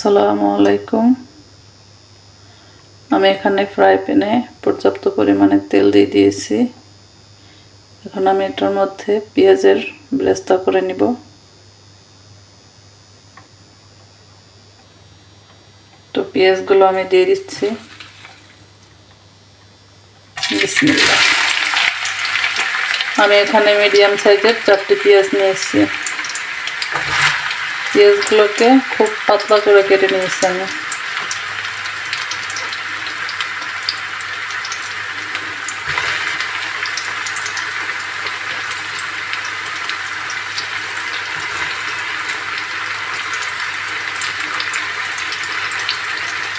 আসসালামু আলাইকুম। আমি এখানে ফ্রাই প্যানে পর্যাপ্ত পরিমাণে তেল দিয়ে দিয়েছি। এখন আমি এটার মধ্যে পেঁয়াজের ব্রেস্তা করে নিব। তো পেঁয়াজগুলো আমি দিয়ে দিচ্ছি। বিসমিল্লাহ। আমি এখানে মিডিয়াম সাইজের 4টি পেঁয়াজ নিয়েছি। পেঁয়াজগুলোকে খুব পাতলা করে কেটে নিয়েছি আমি।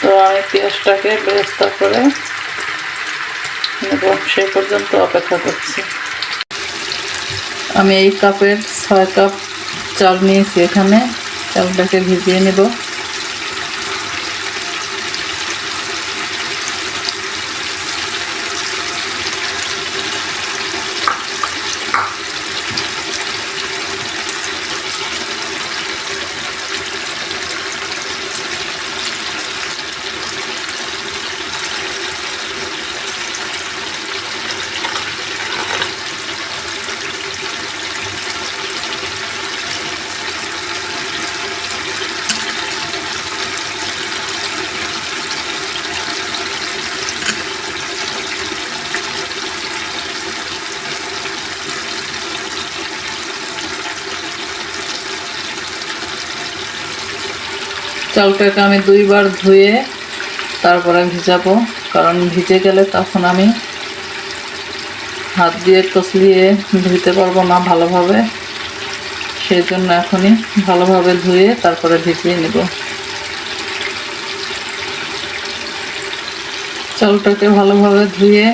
তো আমি পেঁয়াজটাকে ব্রেস্তা করে নেব, সেই পর্যন্ত অপেক্ষা করছি। আমি এই কাপের 6 কাপ চাল নিয়েছি। এখানে চালটাকে ভিজিয়ে নেব। চালটাকে আমি 2 বার ধুয়ে তারপরে ভিজাবো, কারণ ভিজে গেলে তখন আমি হাত দিয়ে কচলিয়ে ধুতে পারবো না ভালোভাবে। সেই জন্য এখনই ভালোভাবে ধুয়ে তারপরে ভিজিয়ে নেব। চালটাকে ভালোভাবে ধুয়ে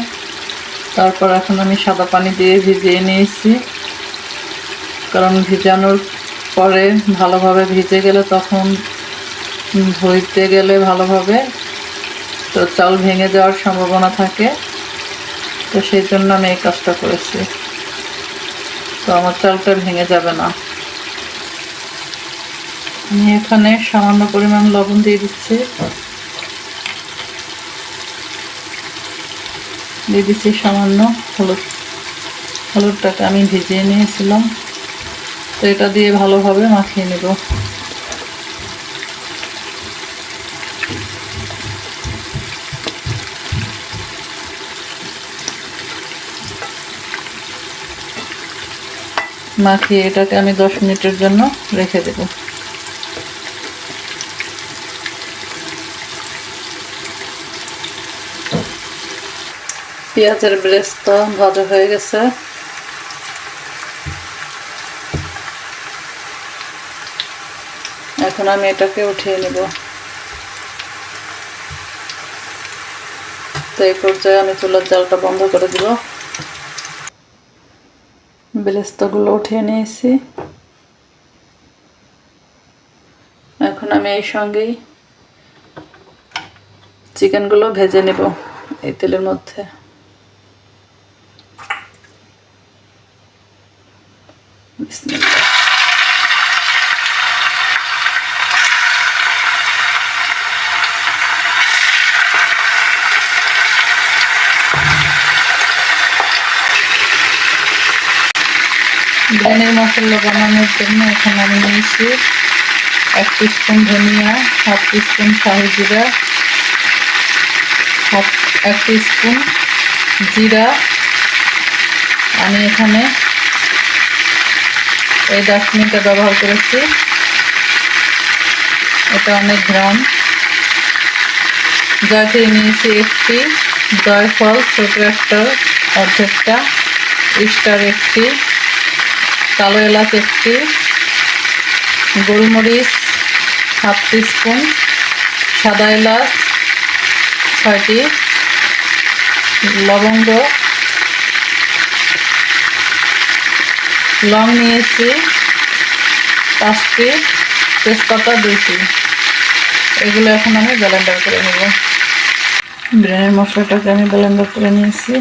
তারপর এখন আমি সাদা পানি দিয়ে ভিজিয়ে নিয়েছি, কারণ ভিজানোর পরে ভালোভাবে ভিজে গেলে তখন ধুইতে গেলে ভালোভাবে তো চাল ভেঙে যাওয়ার সম্ভাবনা থাকে। তো সেই জন্য আমি এই কাজটা করেছি। তো আমার চালটা ভেঙে যাবে না। আমি এখানে সামান্য পরিমাণ লবণ দিয়ে দিচ্ছি। দিয়ে দিচ্ছি সামান্য হলুদ। হলুদটাকে আমি ভিজিয়ে নিয়েছিলাম। তো এটা দিয়ে ভালোভাবে মাখিয়ে নেব। মাখিয়ে এটাকে আমি 10 মিনিটের জন্য রেখে দেব। পেঁয়াজের ব্রেস্তা ভাজা হয়ে গেছে। এখন আমি এটাকে উঠিয়ে নেব। তো এই পর্যায়ে আমি চুলার জালটা বন্ধ করে দিব। ব্রেস্তাগুলো উঠিয়ে নিয়েছি। এখন আমি এই সঙ্গেই চিকেনগুলো ভেজে নেব এই তেলের মধ্যে। বিসমিল্লাহ। বিরিয়ানির মশলা বানানোর জন্য এখন আমি নিয়েছি 1 টিস্পুন ধনিয়া, 1/2 টিস্পুন শাহি জিরা, 1 টিস্পুন জিরা। আমি এখানে এই দারচিনিটা ব্যবহার করেছি, এটা অনেক ঘ্রাণ। জয়ত্রী নিয়েছি 1টি, জয়ফল ছোট একটা অর্ধেকটা, স্টার 1টি, কালো এলাচ 1টি, গোলমরিচ 1/2 টিস্পুন, সাদা এলাচ 6টি, লবঙ্গ, লং নিয়েছি 5টি, তেজপাতা 2টি। এগুলো এখন আমি ব্লেন্ডার করে নেব। বিরিয়ানির মশলাটাকে আমি ব্লেন্ডার করে নিয়েছি।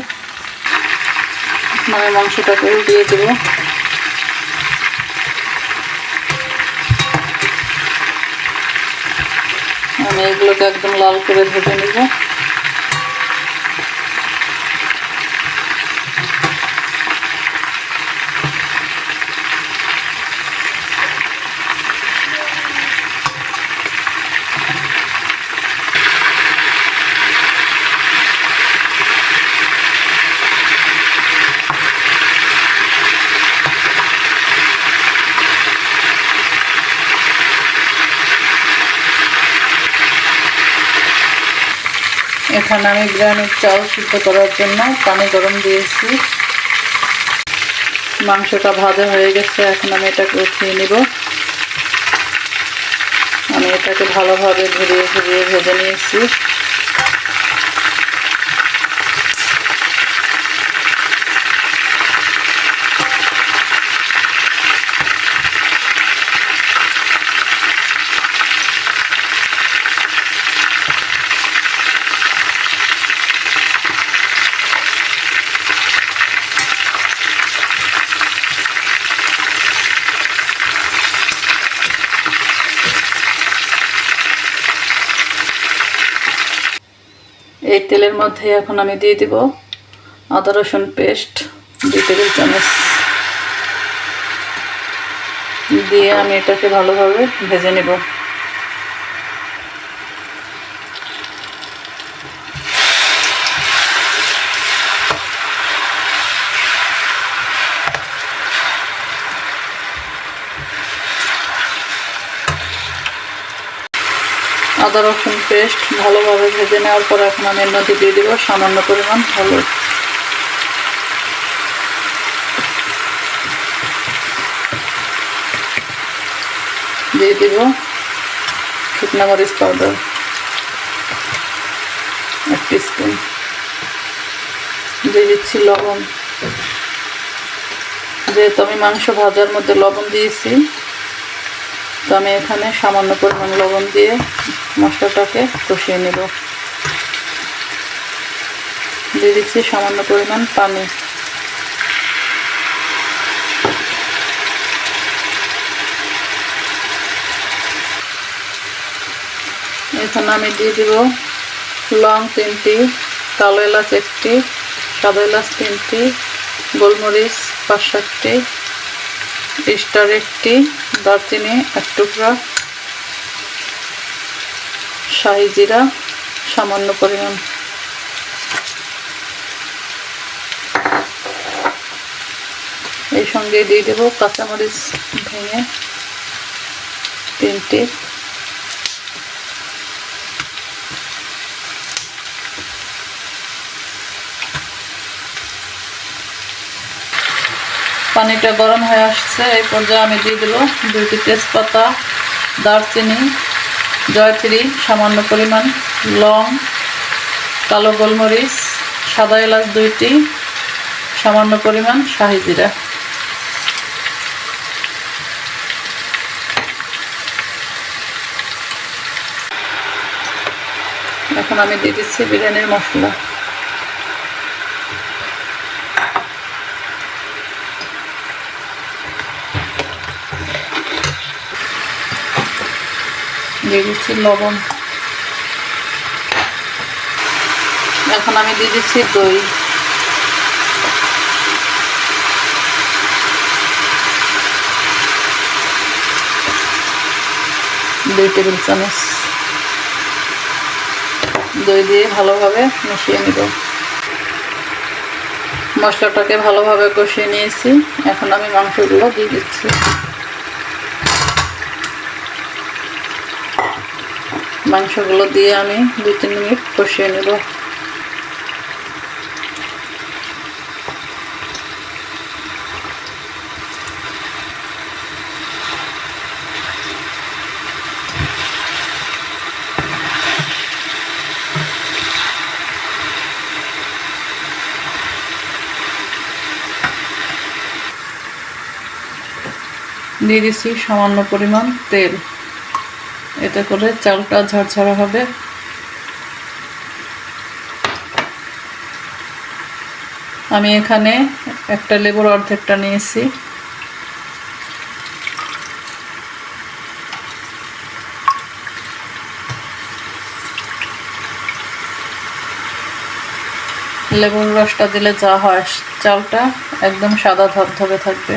আমি মাংসটাকে দিয়ে দেব। আমি এগুলোকে একদম লাল করে ভেজে নেব। এখানে আমি বিরিয়ানির চাল সিদ্ধ করার জন্য পানি গরম দিয়েছি। মাংসটা ভাজা হয়ে গেছে, এখন আমি এটাকে উঠিয়ে নিব। আমি এটাকে ভালোভাবে ঘুরিয়ে ঘুরিয়ে ভেজে নিয়েছি। এই তেলের মধ্যে এখন আমি দিয়ে দিব আদা রসুন পেস্ট 2 টেবিল চামচ দিয়ে আমি এটাকে ভালোভাবে ভেজে নেব। আদা রসুন পেস্ট ভালোভাবে ভেজে নেওয়ার পর এখন আমি এর মধ্যে দিয়ে দিব সামান্য পরিমাণ হলুদ। দিয়ে দিব শুকনা মরিচ পাউডার 1 টিস্পুন। দিয়ে দিচ্ছি লবণ। যেহেতু আমি মাংস ভাজার মধ্যে লবণ দিয়েছি, তো আমি এখানে সামান্য পরিমাণ লবণ দিয়ে মশলাটাকে কষিয়ে নেব। দিয়ে দিচ্ছি সামান্য পরিমাণ পানি। এখানে আমি দিয়ে দিব লং 3টি, কালো এলাচ 1টি, সাদা এলাচ 3টি, গোলমরিচ 5-7টি, স্টার 1টি, দারচিনি 1 টুকরা, শাহি জিরা সামান্য পরিমাণ। এই সঙ্গে দিয়ে দেব কাঁচামরিচ ভেঙে 3টি। পানিটা গরম হয়ে আসছে, এই পর্যায়ে আমি দিয়ে দেব 2টি তেজপাতা, দারচিনি, জয়ত্রী সামান্য পরিমাণ, লং, কালো গোলমরিচ, সাদা এলাচ 2টি, সামান্য পরিমাণ শাহি জিরা। এখন আমি দিয়ে দিচ্ছি বিরিয়ানির মশলা। দিয়ে দিচ্ছি লবণ। এখন আমি দিয়ে দিচ্ছি দই। দুই টেবিল চামচ দই দিয়ে ভালোভাবে মিশিয়ে নিব। মশলাটাকে ভালোভাবে কষিয়ে নিয়েছি, এখন আমি মাংসগুলো দিয়ে দিচ্ছি। মাংসগুলো দিয়ে আমি 2-3 মিনিট কষিয়ে নেব। দিয়ে দিচ্ছি সামান্য পরিমাণ তেল, এতে করে চালটা ঝরঝরা হবে। আমি এখানে একটা লেবুর অর্ধেকটা নিয়েছি। লেবুর রসটা দিলে যা হয়, চালটা একদম সাদা ধবধবে থাকবে।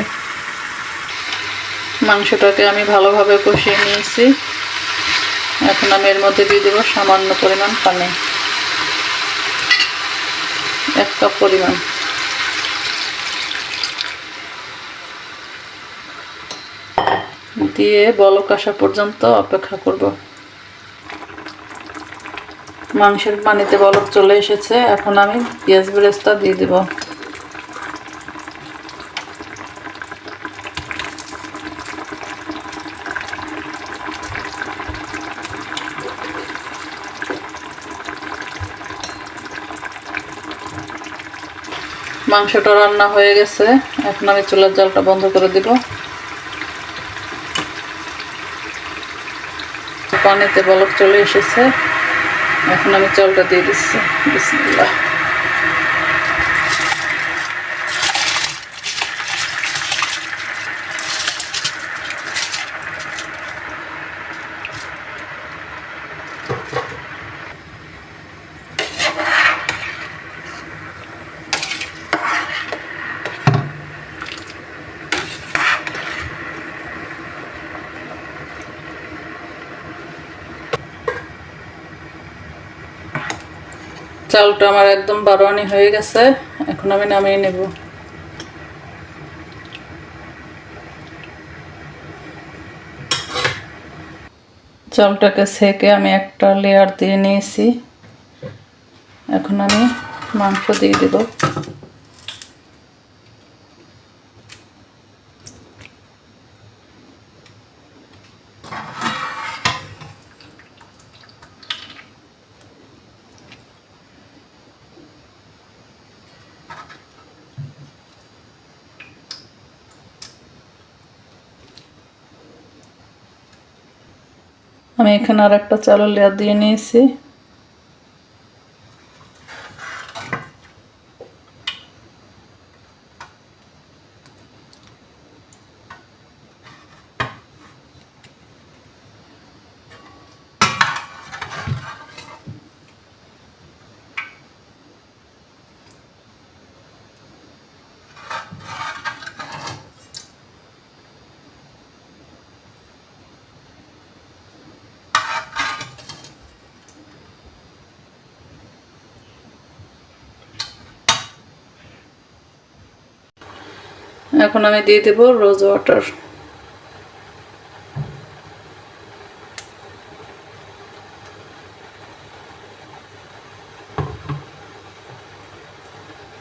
মাংসটাকে আমি ভালোভাবে কষিয়ে নিয়েছি। এখন আমি এর মধ্যে দিয়ে দেবো সামান্য পরিমাণ পানি, 1 কাপ পরিমাণ। দিয়ে বলক আসা পর্যন্ত অপেক্ষা করব। মাংসের পানিতে বলক চলে এসেছে, এখন আমি পেঁয়াজ বেরেস্তা দিয়ে দেব। মাংসটা রান্না হয়ে গেছে, এখন আমি চুলার জালটা বন্ধ করে দিব। পানিতে বলক চলে এসেছে, এখন আমি চালটা দিয়ে দিচ্ছি। বিসমিল্লাহ। চালটা আমার একদম বারোয়ানি হয়ে গেছে, এখন আমি নামিয়ে নেব। চালটাকে সেকে আমি একটা লেয়ার দিয়ে নিয়েছি, এখন আমি মাংস দিয়ে দেব। আমি এখানে আর একটা চালের লেয়ার দিয়ে নিয়েছি। এখন আমি দিয়ে দেব রোজ ওয়াটার।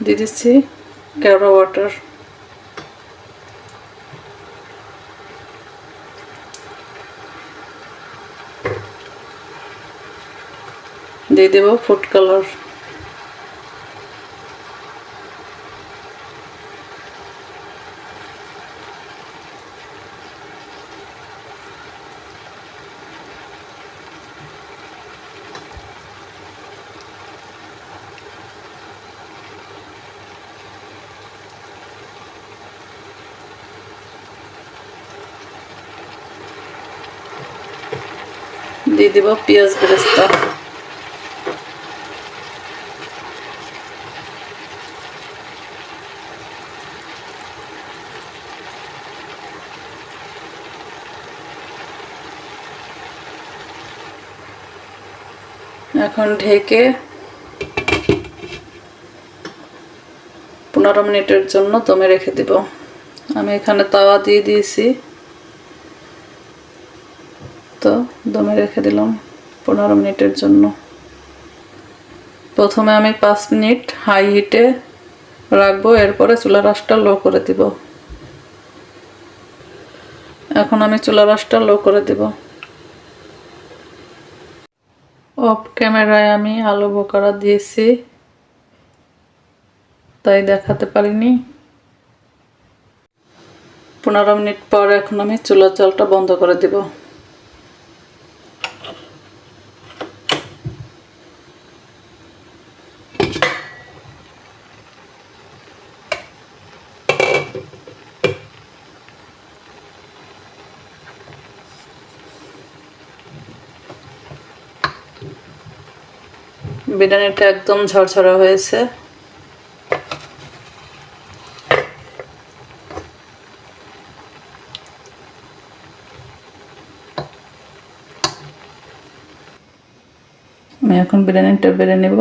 দিয়ে দিচ্ছি কেওড়া ওয়াটার। দিয়ে দেব ফুড কালার। দিয়ে দেব পেঁয়াজ বেরেস্তা। এখন ঢেকে 15 মিনিটের জন্য দমে রেখে দেব। আমি এখানে তাওয়া দিয়ে দিয়েছি, তো দমে রেখে দিলাম 15 মিনিটের জন্য। প্রথমে আমি 5 মিনিট হাই হিটে রাখবো, এরপরে চুলার আঁচটা লো করে দিব। এখন আমি চুলার আঁচটা লো করে দেব। অফ ক্যামেরায় আমি আলু বোখারা দিয়েছি, তাই দেখাতে পারিনি। 15 মিনিট পর এখন আমি চুলার জালটা বন্ধ করে দেব। বিরিয়ানিটা একদম ঝরঝরা হয়েছে। এখন বিরিয়ানিটা বেড়ে নেব।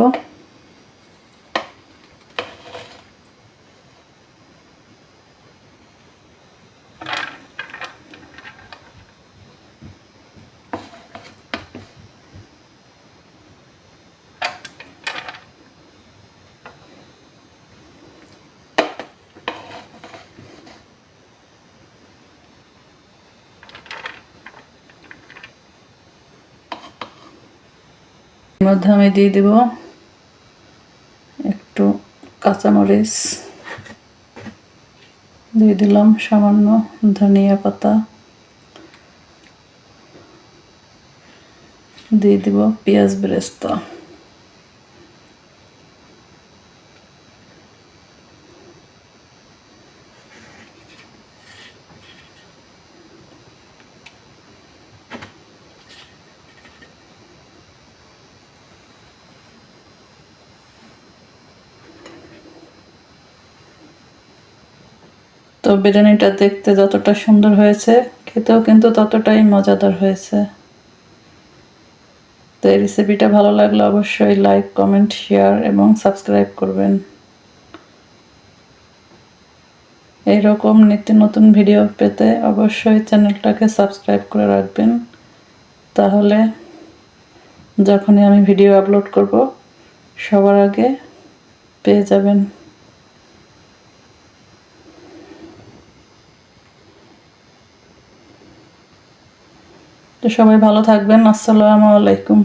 এর মধ্যে আমি দিয়ে দিব একটু কাঁচামরিচ, দিয়ে দিলাম সামান্য ধনিয়া পাতা, দিয়ে দিব পেঁয়াজ বেরেস্তা। তো বিরিয়ানিটা দেখতে যতটা সুন্দর হয়েছে, খেতেও কিন্তু ততটাই মজাদার হয়েছে। তো এই রেসিপিটা ভালো লাগলে অবশ্যই লাইক, কমেন্ট, শেয়ার এবং সাবস্ক্রাইব করবেন। এইরকম নিত্য নতুন ভিডিও পেতে অবশ্যই চ্যানেলটাকে সাবস্ক্রাইব করে রাখবেন, তাহলে যখনই আমি ভিডিও আপলোড করব সবার আগে পেয়ে যাবেন। তো সবাই ভালো থাকবেন। আসসালামু আলাইকুম।